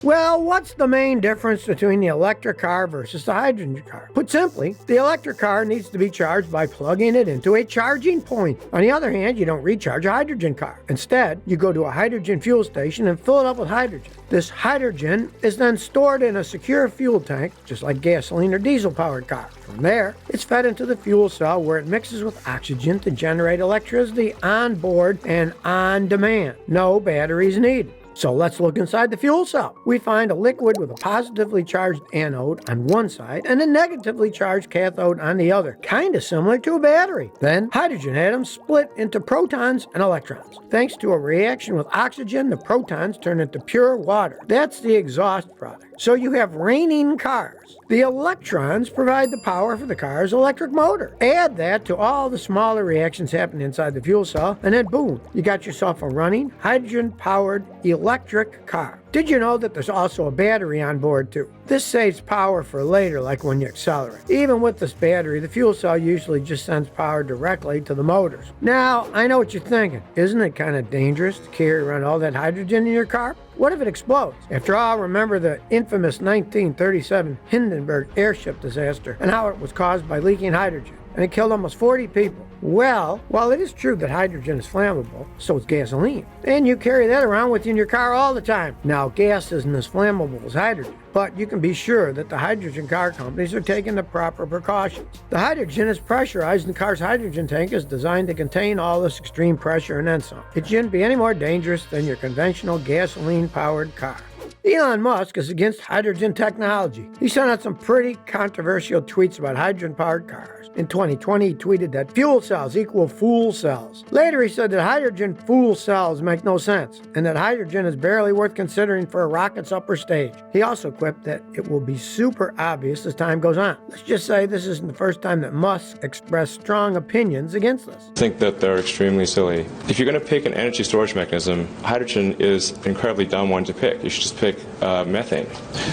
Well, what's the main difference between the electric car versus the hydrogen car? Put simply, the electric car needs to be charged by plugging it into a charging point. On the other hand, you don't recharge a hydrogen car. Instead, you go to a hydrogen fuel station and fill it up with hydrogen. This hydrogen is then stored in a secure fuel tank, just like gasoline or diesel-powered cars. From there, it's fed into the fuel cell where it mixes with oxygen to generate electricity on board and on demand. No batteries needed. So let's look inside the fuel cell. We find a liquid with a positively charged anode on one side and a negatively charged cathode on the other, kind of similar to a battery. Then hydrogen atoms split into protons and electrons. Thanks to a reaction with oxygen, the protons turn into pure water. That's the exhaust product. So you have raining cars. The electrons provide the power for the car's electric motor. Add that to all the smaller reactions happening inside the fuel cell, and then boom, you got yourself a running, hydrogen-powered electric car. Did you know that there's also a battery on board too? This saves power for later, like when you accelerate. Even with this battery, the fuel cell usually just sends power directly to the motors. Now, I know what you're thinking. Isn't it kind of dangerous to carry around all that hydrogen in your car? What if it explodes? After all, remember the infamous 1937 Hindenburg airship disaster and how it was caused by leaking hydrogen, and it killed almost 40 people. Well, while it is true that hydrogen is flammable, so is gasoline. And you carry that around with you in your car all the time. Now, gas isn't as flammable as hydrogen, but you can be sure that the hydrogen car companies are taking the proper precautions. The hydrogen is pressurized, and the car's hydrogen tank is designed to contain all this extreme pressure and then some. It shouldn't be any more dangerous than your conventional gasoline-powered car. Elon Musk is against hydrogen technology. He sent out some pretty controversial tweets about hydrogen-powered cars. In 2020, he tweeted that fuel cells equal fool cells. Later, he said that hydrogen fuel cells make no sense, and that hydrogen is barely worth considering for a rocket's upper stage. He also quipped that it will be super obvious as time goes on. Let's just say this isn't the first time that Musk expressed strong opinions against this. I think that they're extremely silly. If you're going to pick an energy storage mechanism, hydrogen is an incredibly dumb one to pick. You should just pick methane.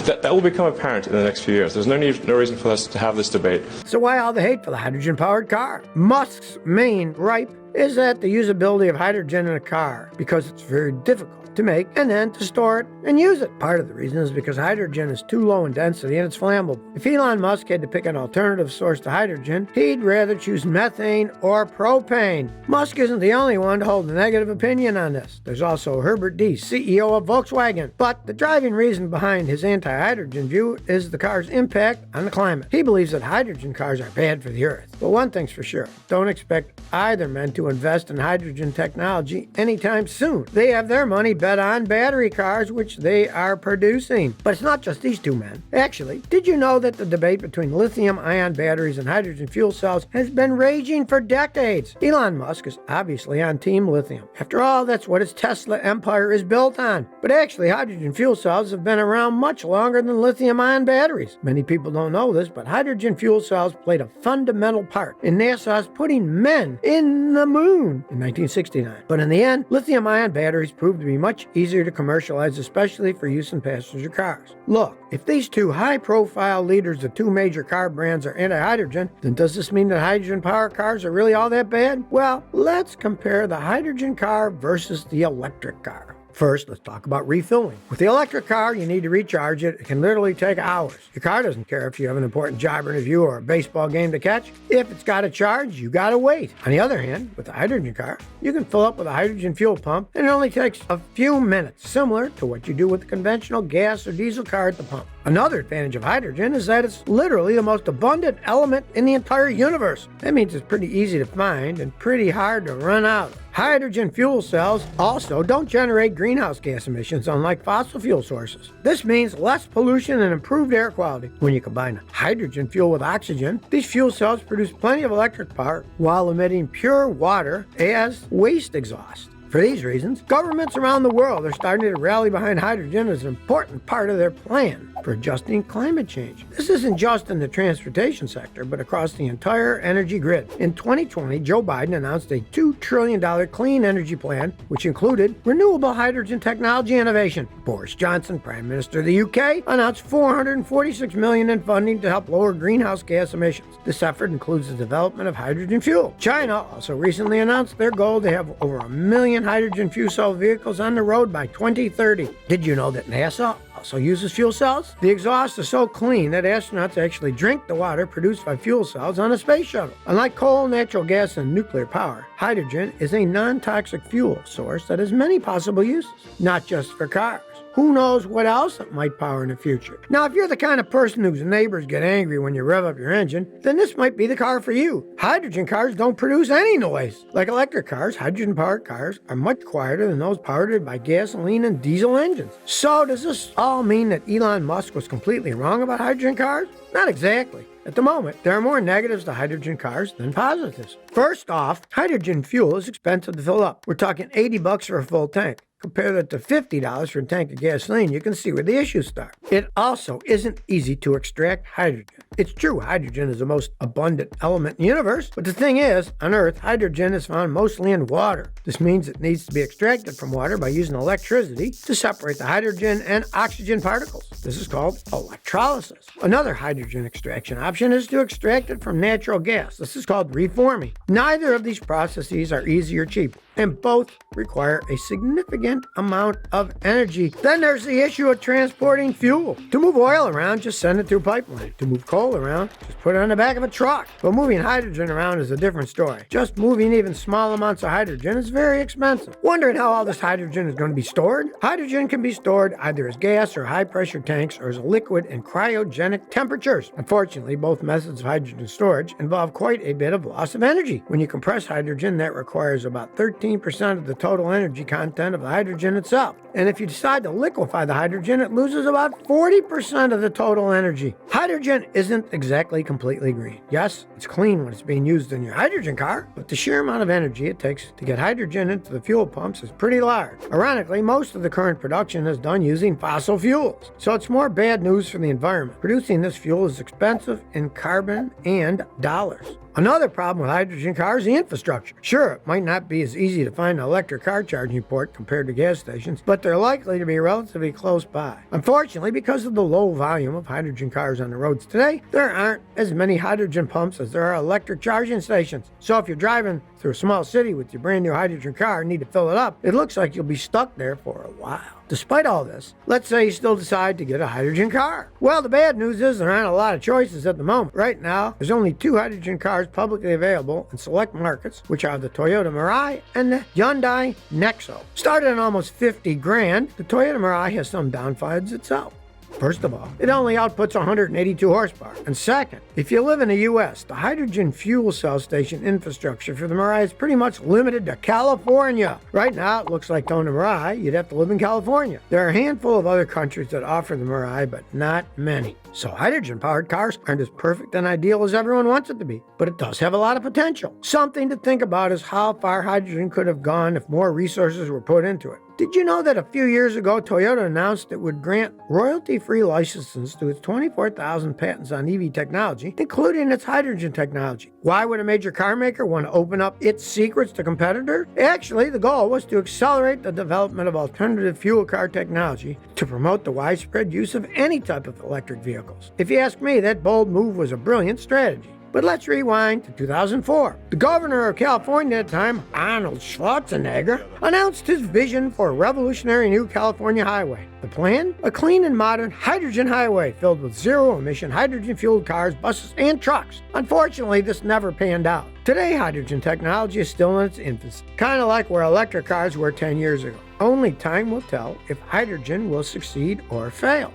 That will become apparent in the next few years. There's no reason for us to have this debate. So why all the hate for the hydrogen-powered car? Musk's main gripe is that the usability of hydrogen in a car, because it's very difficult to make and then to store it and use it. Part of the reason is because hydrogen is too low in density and it's flammable. If Elon Musk had to pick an alternative source to hydrogen, he'd rather choose methane or propane. Musk isn't the only one to hold a negative opinion on this. There's also Herbert Diess, CEO of Volkswagen. But the driving reason behind his anti-hydrogen view is the car's impact on the climate. He believes that hydrogen cars are bad for the earth. But one thing's for sure, don't expect either men to invest in hydrogen technology anytime soon. They have their money bet on battery cars, which they are producing. But it's not just these two men. Actually, did you know that the debate between lithium-ion batteries and hydrogen fuel cells has been raging for decades? Elon Musk is obviously on Team Lithium. After all, that's what his Tesla empire is built on. But actually, hydrogen fuel cells have been around much longer than lithium-ion batteries. Many people don't know this, but hydrogen fuel cells played a fundamental part in NASA's putting men in the moon in 1969. But in the end, lithium-ion batteries proved to be much easier to commercialize, especially for use in passenger cars. Look, if these two high-profile leaders of two major car brands are anti-hydrogen, then does this mean that hydrogen-powered cars are really all that bad? Well, let's compare the hydrogen car versus the electric car. First, let's talk about refilling. With the electric car, you need to recharge it. It can literally take hours. Your car doesn't care if you have an important job interview or a baseball game to catch. If it's got to charge, you got to wait. On the other hand, with the hydrogen car, you can fill up with a hydrogen fuel pump, and it only takes a few minutes, similar to what you do with a conventional gas or diesel car at the pump. Another advantage of hydrogen is that it's literally the most abundant element in the entire universe. That means it's pretty easy to find and pretty hard to run out of. Hydrogen fuel cells also don't generate greenhouse gas emissions, unlike fossil fuel sources. This means less pollution and improved air quality. When you combine hydrogen fuel with oxygen, these fuel cells produce plenty of electric power while emitting pure water as waste exhaust. For these reasons, governments around the world are starting to rally behind hydrogen as an important part of their plan for adjusting climate change. This isn't just in the transportation sector, but across the entire energy grid. In 2020, Joe Biden announced a $2 trillion clean energy plan, which included renewable hydrogen technology innovation. Boris Johnson, Prime Minister of the UK, announced $446 million in funding to help lower greenhouse gas emissions. This effort includes the development of hydrogen fuel. China also recently announced their goal to have over 1 million million hydrogen fuel cell vehicles on the road by 2030. Did you know that NASA also uses fuel cells? The exhaust is so clean that astronauts actually drink the water produced by fuel cells on a space shuttle. Unlike coal, natural gas, and nuclear power, hydrogen is a non-toxic fuel source that has many possible uses, not just for cars. Who knows what else it might power in the future? Now, if you're the kind of person whose neighbors get angry when you rev up your engine, then this might be the car for you. Hydrogen cars don't produce any noise. Like electric cars, hydrogen-powered cars are much quieter than those powered by gasoline and diesel engines. So does this all mean that Elon Musk was completely wrong about hydrogen cars? Not exactly. At the moment, there are more negatives to hydrogen cars than positives. First off, hydrogen fuel is expensive to fill up. We're talking $80 for a full tank. Compare that to $50 for a tank of gasoline, you can see where the issues start. It also isn't easy to extract hydrogen. It's true, hydrogen is the most abundant element in the universe, but the thing is, on Earth, hydrogen is found mostly in water. This means it needs to be extracted from water by using electricity to separate the hydrogen and oxygen particles. This is called electrolysis. Another hydrogen extraction option is to extract it from natural gas. This is called reforming. Neither of these processes are easy or cheap, and both require a significant amount of energy. Then there's the issue of transporting fuel. To move oil around, just send it through pipeline. To move coal around, just put it on the back of a truck. But moving hydrogen around is a different story. Just moving even small amounts of hydrogen is very expensive. Wondering how all this hydrogen is going to be stored? Hydrogen can be stored either as gas or high-pressure tanks or as a liquid in cryogenic temperatures. Unfortunately, both methods of hydrogen storage involve quite a bit of loss of energy. When you compress hydrogen, that requires about 13% of the total energy content of the hydrogen itself. And if you decide to liquefy the hydrogen, it loses about 40% of the total energy. Hydrogen isn't exactly completely green. Yes, it's clean when it's being used in your hydrogen car, but the sheer amount of energy it takes to get hydrogen into the fuel pumps is pretty large. Ironically, most of the current production is done using fossil fuels, so it's more bad news for the environment. Producing this fuel is expensive in carbon and dollars. Another problem with hydrogen cars is the infrastructure. Sure, it might not be as easy to find an electric car charging port compared to gas stations, but they're likely to be relatively close by. Unfortunately, because of the low volume of hydrogen cars on the roads today, there aren't as many hydrogen pumps as there are electric charging stations. So if you're driving through a small city with your brand new hydrogen car and need to fill it up, it looks like you'll be stuck there for a while. Despite all this, let's say you still decide to get a hydrogen car. Well, the bad news is there aren't a lot of choices at the moment. Right now, there's only 2 hydrogen cars publicly available in select markets, which are the Toyota Mirai and the Hyundai Nexo. Started at almost 50 grand, the Toyota Mirai has some downsides itself. First of all, it only outputs 182 horsepower. And second, if you live in the U.S., the hydrogen fuel cell station infrastructure for the Mirai is pretty much limited to California. Right now, it looks like to own a Mirai, you'd have to live in California. There are a handful of other countries that offer the Mirai, but not many. So hydrogen-powered cars aren't as perfect and ideal as everyone wants it to be, but it does have a lot of potential. Something to think about is how far hydrogen could have gone if more resources were put into it. Did you know that a few years ago, Toyota announced it would grant royalty-free licenses to its 24,000 patents on EV technology, including its hydrogen technology? Why would a major car maker want to open up its secrets to competitors? Actually, the goal was to accelerate the development of alternative fuel car technology to promote the widespread use of any type of electric vehicles. If you ask me, that bold move was a brilliant strategy. But let's rewind to 2004. The governor of California at the time, Arnold Schwarzenegger, announced his vision for a revolutionary new California highway. The plan? A clean and modern hydrogen highway filled with zero-emission hydrogen-fueled cars, buses, and trucks. Unfortunately, this never panned out. Today, hydrogen technology is still in its infancy, kind of like where electric cars were 10 years ago. Only time will tell if hydrogen will succeed or fail.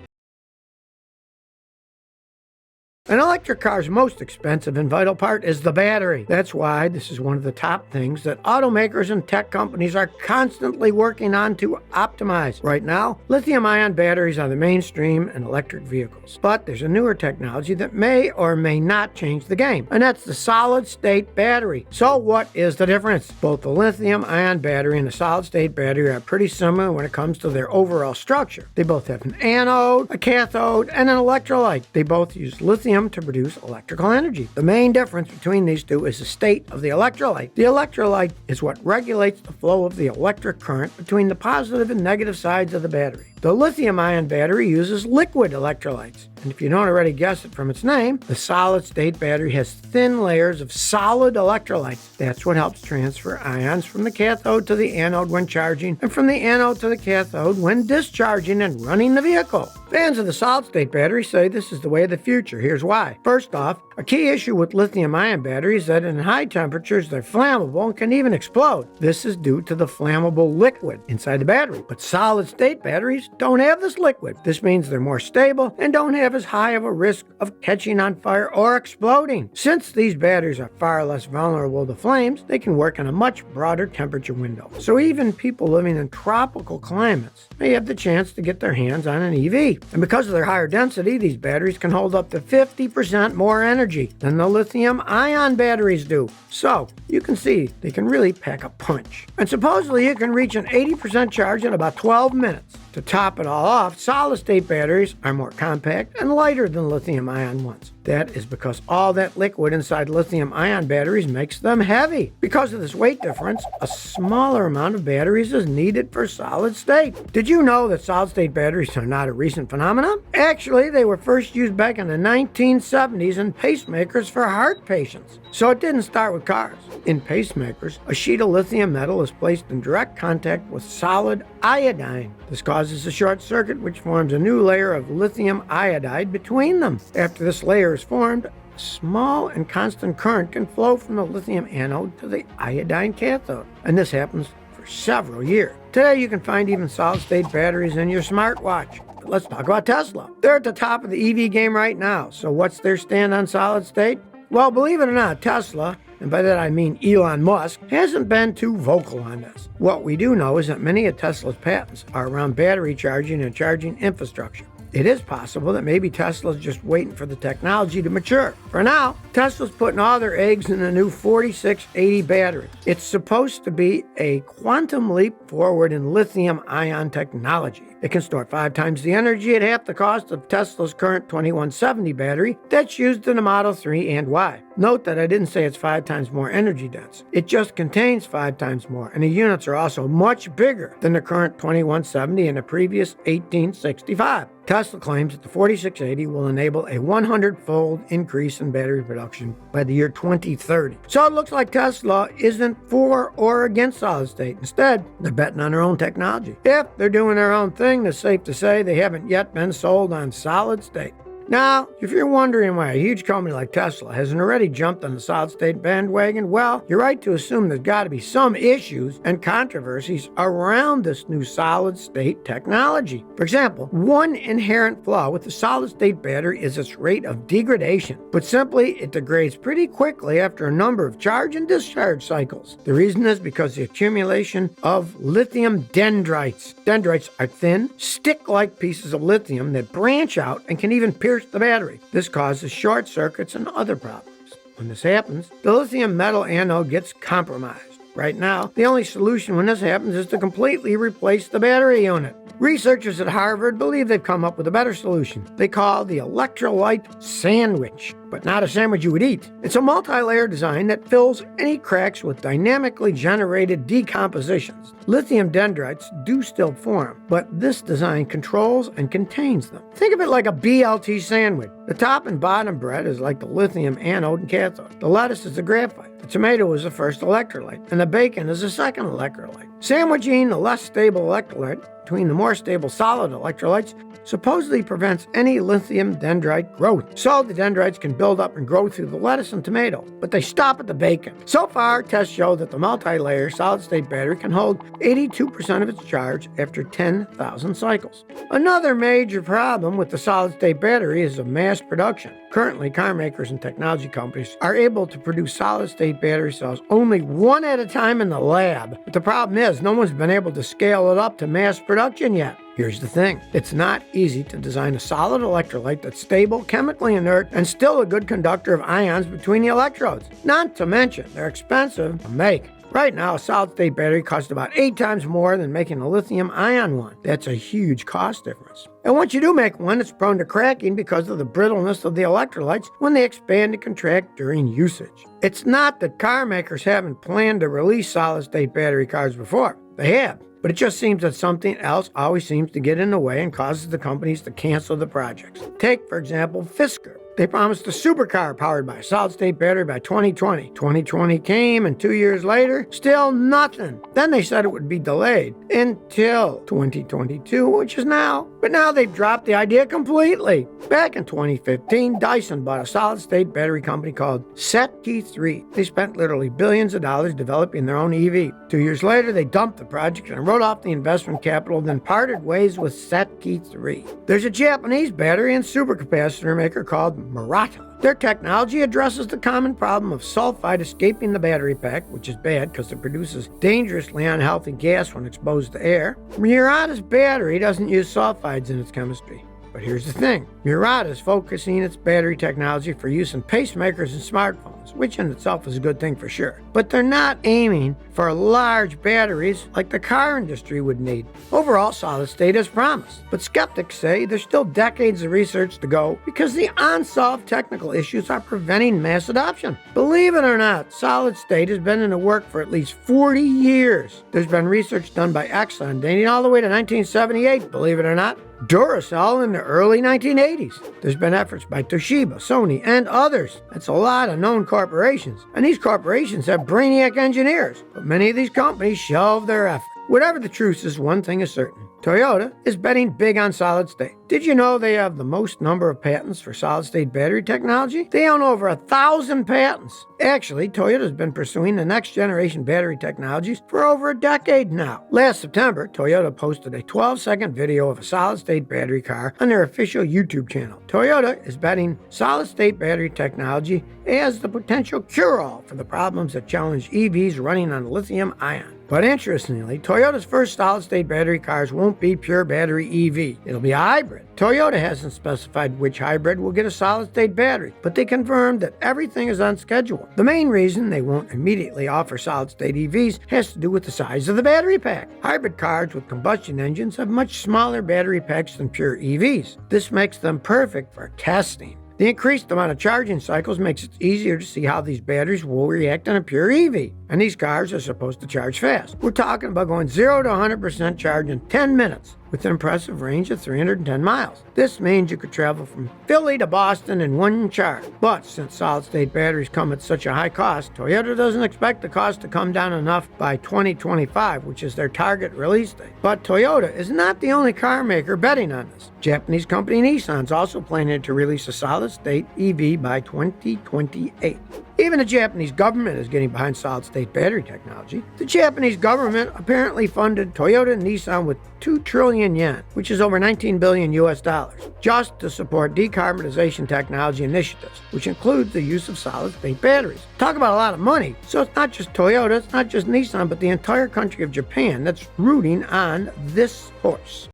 An electric car's most expensive and vital part is the battery. That's why this is one of the top things that automakers and tech companies are constantly working on to optimize. Right now, lithium-ion batteries are the mainstream in electric vehicles. But there's a newer technology that may or may not change the game, and that's the solid-state battery. So what is the difference? Both the lithium-ion battery and the solid-state battery are pretty similar when it comes to their overall structure. They both have an anode, a cathode, and an electrolyte. They both use lithium to produce electrical energy. The main difference between these two is the state of the electrolyte. The electrolyte is what regulates the flow of the electric current between the positive and negative sides of the battery. The lithium-ion battery uses liquid electrolytes. And if you don't already guess it from its name, the solid-state battery has thin layers of solid electrolytes. That's what helps transfer ions from the cathode to the anode when charging, and from the anode to the cathode when discharging and running the vehicle. Fans of the solid-state battery say this is the way of the future. Here's why. First off, a key issue with lithium-ion batteries is that in high temperatures they're flammable and can even explode. This is due to the flammable liquid inside the battery. But solid-state batteries don't have this liquid. This means they're more stable and don't have as high of a risk of catching on fire or exploding. Since these batteries are far less vulnerable to flames, they can work in a much broader temperature window. So even people living in tropical climates may have the chance to get their hands on an EV. And because of their higher density, these batteries can hold up to 50% more energy than the lithium-ion batteries do. So you can see they can really pack a punch. And supposedly you can reach an 80% charge in about 12 minutes. To top it all off, solid-state batteries are more compact and lighter than lithium-ion ones. That is because all that liquid inside lithium-ion batteries makes them heavy. Because of this weight difference, a smaller amount of batteries is needed for solid state. Did you know that solid-state batteries are not a recent phenomenon? Actually, they were first used back in the 1970s in pacemakers for heart patients. So it didn't start with cars. In pacemakers, a sheet of lithium metal is placed in direct contact with solid iodine. This causes a short circuit which forms a new layer of lithium iodide between them. After this layer is formed, a small and constant current can flow from the lithium anode to the iodine cathode. And this happens for several years. Today you can find even solid-state batteries in your smartwatch. But let's talk about Tesla. They're at the top of the EV game right now. So what's their stand on solid state? Well, believe it or not, Tesla, and by that I mean Elon Musk, hasn't been too vocal on this. What we do know is that many of Tesla's patents are around battery charging and charging infrastructure. It is possible that maybe Tesla's just waiting for the technology to mature. For now, Tesla's putting all their eggs in the new 4680 battery. It's supposed to be a quantum leap forward in lithium-ion technology. It can store 5 times the energy at half the cost of Tesla's current 2170 battery that's used in the Model 3 and Y. Note that I didn't say it's 5 times more energy dense. It just contains 5 times more, and the units are also much bigger than the current 2170 and the previous 1865. Tesla claims that the 4680 will enable a 100-fold increase in battery production by the year 2030. So it looks like Tesla isn't for or against solid state. Instead, they're betting on their own technology. If they're doing their own thing, it's safe to say they haven't yet been sold on solid state. Now, if you're wondering why a huge company like Tesla hasn't already jumped on the solid-state bandwagon, well, you're right to assume there's got to be some issues and controversies around this new solid-state technology. For example, one inherent flaw with the solid-state battery is its rate of degradation. Put simply, it degrades pretty quickly after a number of charge and discharge cycles. The reason is because the accumulation of lithium dendrites. Dendrites are thin, stick-like pieces of lithium that branch out and can even pierce the battery. This causes short circuits and other problems. When this happens, the lithium metal anode gets compromised. Right now, the only solution when this happens is to completely replace the battery unit. Researchers at Harvard believe they've come up with a better solution. They call the electrolyte sandwich, but not a sandwich you would eat. It's a multi-layer design that fills any cracks with dynamically generated decompositions. Lithium dendrites do still form, but this design controls and contains them. Think of it like a BLT sandwich. The top and bottom bread is like the lithium anode and cathode. The lettuce is the graphite. The tomato is the first electrolyte, and the bacon is the second electrolyte. Sandwiching the less stable electrolyte between the more stable solid electrolytes supposedly prevents any lithium dendrite growth. So the dendrites can build up and grow through the lettuce and tomato, but they stop at the bacon. So far, tests show that the multi-layer solid-state battery can hold 82% of its charge after 10,000 cycles. Another major problem with the solid-state battery is the mass production. Currently, car makers and technology companies are able to produce solid-state battery cells only one at a time in the lab. But the problem is, no one's been able to scale it up to mass production yet. Here's the thing. It's not easy to design a solid electrolyte that's stable, chemically inert, and still a good conductor of ions between the electrodes. Not to mention, they're expensive to make. Right now, a solid-state battery costs about 8 times more than making a lithium-ion one. That's a huge cost difference. And once you do make one, it's prone to cracking because of the brittleness of the electrolytes when they expand and contract during usage. It's not that car makers haven't planned to release solid-state battery cars before. They have. But it just seems that something else always seems to get in the way and causes the companies to cancel the projects. Take, for example, Fisker. They promised a supercar powered by a solid-state battery by 2020. 2020 came, and 2 years later, still nothing. Then they said it would be delayed until 2022, which is now. But now they've dropped the idea completely. Back in 2015, Dyson bought a solid-state battery company called SETI3. They spent literally billions of dollars developing their own EV. 2 years later, they dumped the project and wrote off the investment capital, then parted ways with SETI3. There's a Japanese battery and supercapacitor maker called Murata. Their technology addresses the common problem of sulfide escaping the battery pack, which is bad because it produces dangerously unhealthy gas when exposed to air. Murata's battery doesn't use sulfides in its chemistry. But here's the thing. Murata is focusing its battery technology for use in pacemakers and smartphones, which in itself is a good thing for sure. But they're not aiming for large batteries like the car industry would need. Overall, solid state as promised. But skeptics say there's still decades of research to go because the unsolved technical issues are preventing mass adoption. Believe it or not, solid state has been in the work for at least 40 years. There's been research done by Exxon dating all the way to 1978, believe it or not. Duracell in the early 1980s. There's been efforts by Toshiba, Sony, and others. That's a lot of known corporations. And these corporations have brainiac engineers. But many of these companies shelve their effort. Whatever the truth is, one thing is certain. Toyota is betting big on solid state. Did you know they have the most number of patents for solid state battery technology? They own over 1,000 patents. Actually, Toyota's been pursuing the next generation battery technologies for over a decade now. Last September, Toyota posted a 12-second video of a solid state battery car on their official YouTube channel. Toyota is betting solid state battery technology as the potential cure-all for the problems that challenge EVs running on lithium ion. But interestingly, Toyota's first solid-state battery cars won't be pure battery EV. It'll be a hybrid. Toyota hasn't specified which hybrid will get a solid-state battery, but they confirmed that everything is on schedule. The main reason they won't immediately offer solid-state EVs has to do with the size of the battery pack. Hybrid cars with combustion engines have much smaller battery packs than pure EVs. This makes them perfect for testing. The increased amount of charging cycles makes it easier to see how these batteries will react on a pure EV. And these cars are supposed to charge fast. We're talking about going 0 to 100% charge in 10 minutes with an impressive range of 310 miles. This means you could travel from Philly to Boston in one charge. But since solid-state batteries come at such a high cost, Toyota doesn't expect the cost to come down enough by 2025, which is their target release date. But Toyota is not the only car maker betting on this. Japanese company Nissan's also planning to release a solid-state EV by 2028. Even the Japanese government is getting behind solid-state battery technology. The Japanese government apparently funded Toyota and Nissan with 2 trillion yen, which is over 19 billion US dollars, just to support decarbonization technology initiatives, which includes the use of solid-state batteries. Talk about a lot of money. So it's not just Toyota, it's not just Nissan, but the entire country of Japan that's rooting on this horse.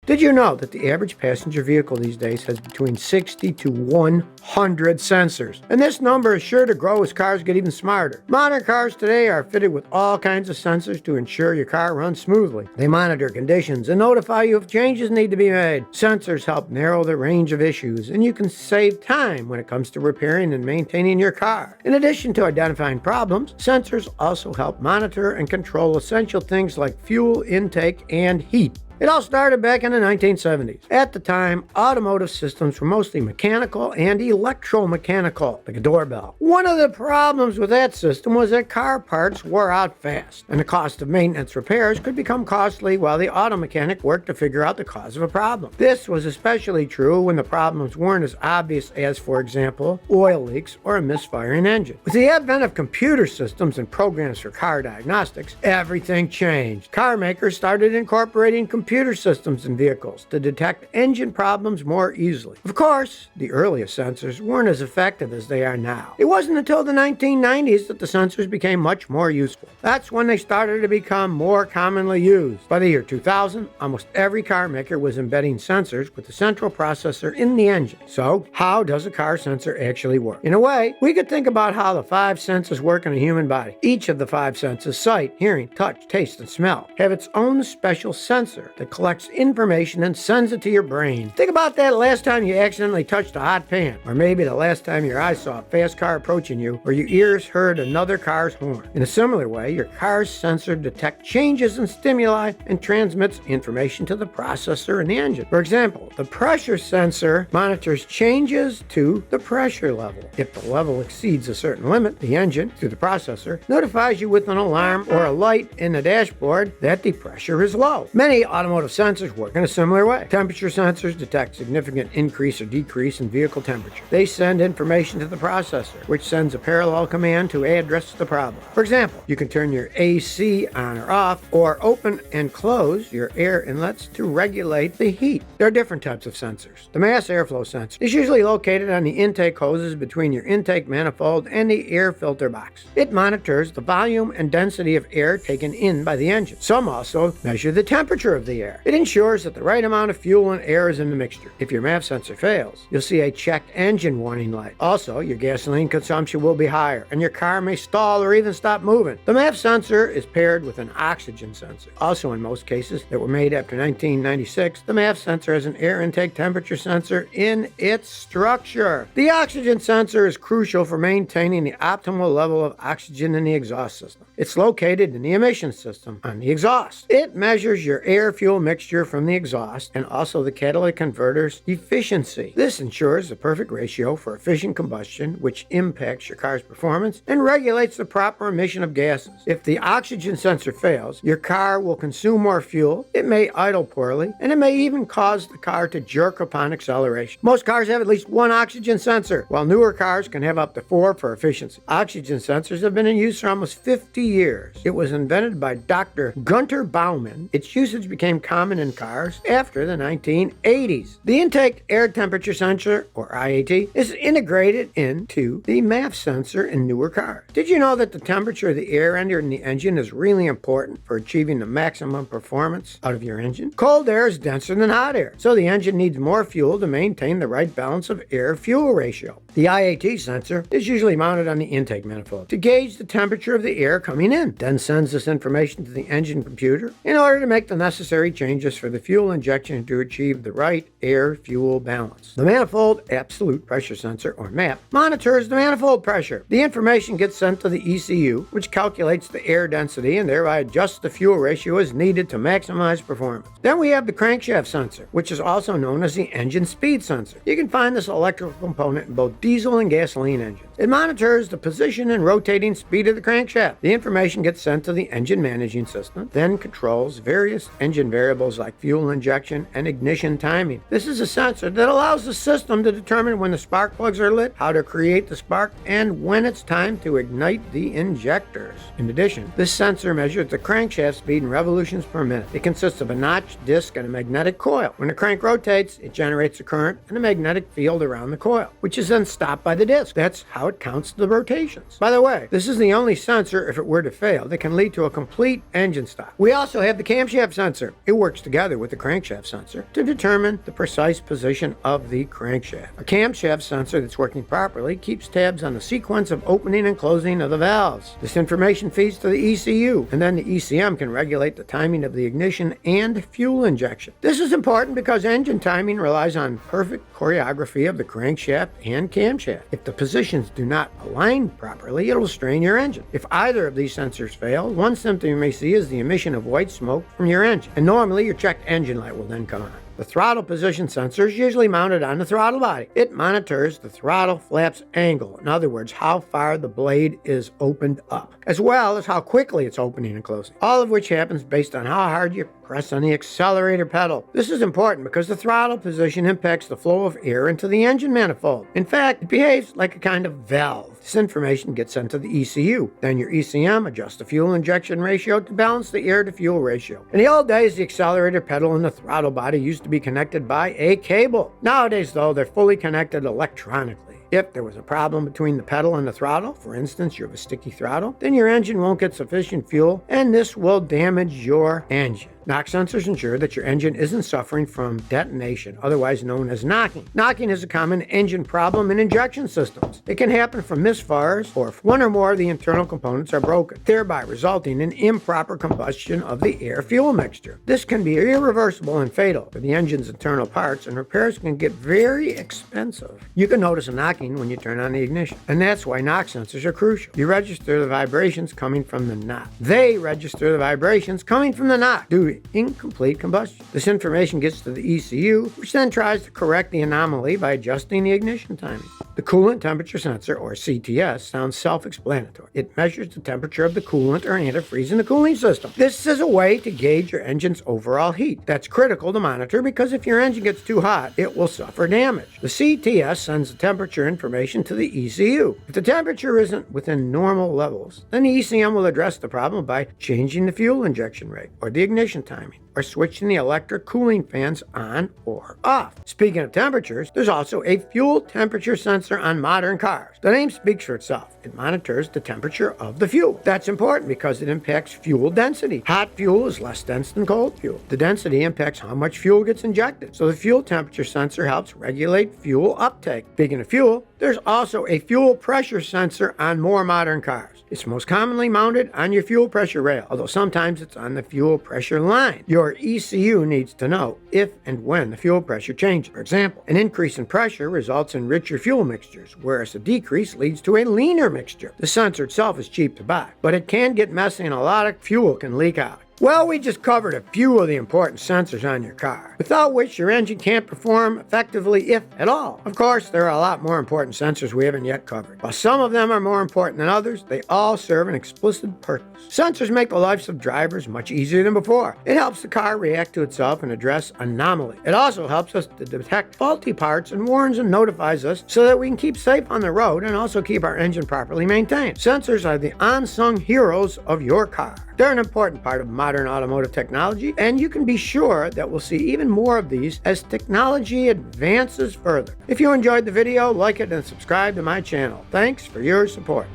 Did you know that the average passenger vehicle these days has between 60 to 100 sensors? And this number is sure to grow as cars get even smarter. Modern cars today are fitted with all kinds of sensors to ensure your car runs smoothly. They monitor conditions and notify you if changes need to be made. Sensors help narrow the range of issues, and you can save time when it comes to repairing and maintaining your car. In addition to identifying problems, sensors also help monitor and control essential things like fuel intake and heat. It all started back in the 1970s. At the time, automotive systems were mostly mechanical and electromechanical, like a doorbell. One of the problems with that system was that car parts wore out fast, and the cost of maintenance repairs could become costly while the auto mechanic worked to figure out the cause of a problem. This was especially true when the problems weren't as obvious as, for example, oil leaks or a misfiring engine. With the advent of computer systems and programs for car diagnostics, everything changed. Car makers started incorporating computer systems in vehicles to detect engine problems more easily. Of course, the earliest sensors weren't as effective as they are now. It wasn't until the 1990s that the sensors became much more useful. That's when they started to become more commonly used. By the year 2000, almost every car maker was embedding sensors with a central processor in the engine. So, how does a car sensor actually work? In a way, we could think about how the 5 senses work in a human body. Each of the 5 senses, sight, hearing, touch, taste, and smell, have its own special sensor that collects information and sends it to your brain. Think about that last time you accidentally touched a hot pan, or maybe the last time your eyes saw a fast car approaching you, or your ears heard another car's horn. In a similar way, your car's sensor detects changes in stimuli and transmits information to the processor in the engine. For example, the pressure sensor monitors changes to the pressure level. If the level exceeds a certain limit, the engine, through the processor, notifies you with an alarm or a light in the dashboard that the pressure is low. Many automotive sensors work in a similar way. Temperature sensors detect significant increase or decrease in vehicle temperature. They send information to the processor, which sends a parallel command to address the problem. For example, you can turn your AC on or off, or open and close your air inlets to regulate the heat. There are different types of sensors. The mass airflow sensor is usually located on the intake hoses between your intake manifold and the air filter box. It monitors the volume and density of air taken in by the engine. Some also measure the temperature of the air. It ensures that the right amount of fuel and air is in the mixture. If your MAF sensor fails, you'll see a checked engine warning light. Also, your gasoline consumption will be higher, and your car may stall or even stop moving. The MAF sensor is paired with an oxygen sensor. Also, in most cases that were made after 1996, the MAF sensor has an air intake temperature sensor in its structure. The oxygen sensor is crucial for maintaining the optimal level of oxygen in the exhaust system. It's located in the emission system on the exhaust. It measures your air-fuel mixture from the exhaust and also the catalytic converter's efficiency. This ensures the perfect ratio for efficient combustion, which impacts your car's performance and regulates the proper emission of gases. If the oxygen sensor fails, your car will consume more fuel, it may idle poorly, and it may even cause the car to jerk upon acceleration. Most cars have at least one oxygen sensor, while newer cars can have up to 4 for efficiency. Oxygen sensors have been in use for almost 50 years. It was invented by Dr. Gunter Baumann. Its usage became common in cars after the 1980s. The intake air temperature sensor, or IAT, is integrated into the MAF sensor in newer cars. Did you know that the temperature of the air in the engine is really important for achieving the maximum performance out of your engine? Cold air is denser than hot air, so the engine needs more fuel to maintain the right balance of air-fuel ratio. The IAT sensor is usually mounted on the intake manifold to gauge the temperature of the air coming in, then sends this information to the engine computer in order to make the necessary changes for the fuel injection to achieve the right air-fuel balance. The manifold absolute pressure sensor, or MAP, monitors the manifold pressure. The information gets sent to the ECU, which calculates the air density and thereby adjusts the fuel ratio as needed to maximize performance. Then we have the crankshaft sensor, which is also known as the engine speed sensor. You can find this electrical component in both diesel and gasoline engines. It monitors the position and rotating speed of the crankshaft. The information gets sent to the engine managing system, then controls various engine variables like fuel injection and ignition timing. This is a sensor that allows the system to determine when the spark plugs are lit, how to create the spark, and when it's time to ignite the injectors. In addition, this sensor measures the crankshaft speed in revolutions per minute. It consists of a notch, disc, and a magnetic coil. When the crank rotates, it generates a current and a magnetic field around the coil, which is then stopped by the disc. That's how it counts the rotations. By the way, this is the only sensor, if it were to fail, that can lead to a complete engine stop. We also have the camshaft sensor. It works together with the crankshaft sensor to determine the precise position of the crankshaft. A camshaft sensor that's working properly keeps tabs on the sequence of opening and closing of the valves. This information feeds to the ECU, and then the ECM can regulate the timing of the ignition and fuel injection. This is important because engine timing relies on perfect choreography of the crankshaft and camshaft. If the positions do not align properly, it'll strain your engine. If either of these sensors fail, one symptom you may see is the emission of white smoke from your engine, and normally your checked engine light will then come on. The throttle position sensor is usually mounted on the throttle body. It monitors the throttle flap's angle, in other words, how far the blade is opened up, as well as how quickly it's opening and closing, all of which happens based on how hard you press on the accelerator pedal. This is important because the throttle position impacts the flow of air into the engine manifold. In fact, it behaves like a kind of valve. This information gets sent to the ECU. Then your ECM adjusts the fuel injection ratio to balance the air-to-fuel ratio. In the old days, the accelerator pedal and the throttle body used to be connected by a cable. Nowadays, though, they're fully connected electronically. If there was a problem between the pedal and the throttle, for instance, you have a sticky throttle, then your engine won't get sufficient fuel, and this will damage your engine. Knock sensors ensure that your engine isn't suffering from detonation, otherwise known as knocking. Knocking is a common engine problem in injection systems. It can happen from misfires or if one or more of the internal components are broken, thereby resulting in improper combustion of the air-fuel mixture. This can be irreversible and fatal for the engine's internal parts, and repairs can get very expensive. You can notice a knocking when you turn on the ignition, and that's why knock sensors are crucial. You register the vibrations coming from the knock. They register the vibrations coming from the knock due to incomplete combustion. This information gets to the ECU, which then tries to correct the anomaly by adjusting the ignition timing. The coolant temperature sensor, or CTS, sounds self-explanatory. It measures the temperature of the coolant or antifreeze in the cooling system. This is a way to gauge your engine's overall heat. That's critical to monitor because if your engine gets too hot, it will suffer damage. The CTS sends the temperature information to the ECU. If the temperature isn't within normal levels, then the ECM will address the problem by changing the fuel injection rate or the ignition timing, or switching the electric cooling fans on or off. Speaking of temperatures, there's also a fuel temperature sensor on modern cars. The name speaks for itself. It monitors the temperature of the fuel. That's important because it impacts fuel density. Hot fuel is less dense than cold fuel. The density impacts how much fuel gets injected, so the fuel temperature sensor helps regulate fuel uptake. Speaking of fuel, there's also a fuel pressure sensor on more modern cars. It's most commonly mounted on your fuel pressure rail, although sometimes it's on the fuel pressure line. Your ECU needs to know if and when the fuel pressure changes. For example, an increase in pressure results in richer fuel mixtures, whereas a decrease leads to a leaner mixture. The sensor itself is cheap to buy, but it can get messy and a lot of fuel can leak out. Well, we just covered a few of the important sensors on your car, without which your engine can't perform effectively, if at all. Of course, there are a lot more important sensors we haven't yet covered. While some of them are more important than others, they all serve an explicit purpose. Sensors make the lives of drivers much easier than before. It helps the car react to itself and address anomalies. It also helps us to detect faulty parts and warns and notifies us so that we can keep safe on the road and also keep our engine properly maintained. Sensors are the unsung heroes of your car. They're an important part of modern automotive technology, and you can be sure that we'll see even more of these as technology advances further. If you enjoyed the video, like it and subscribe to my channel. Thanks for your support.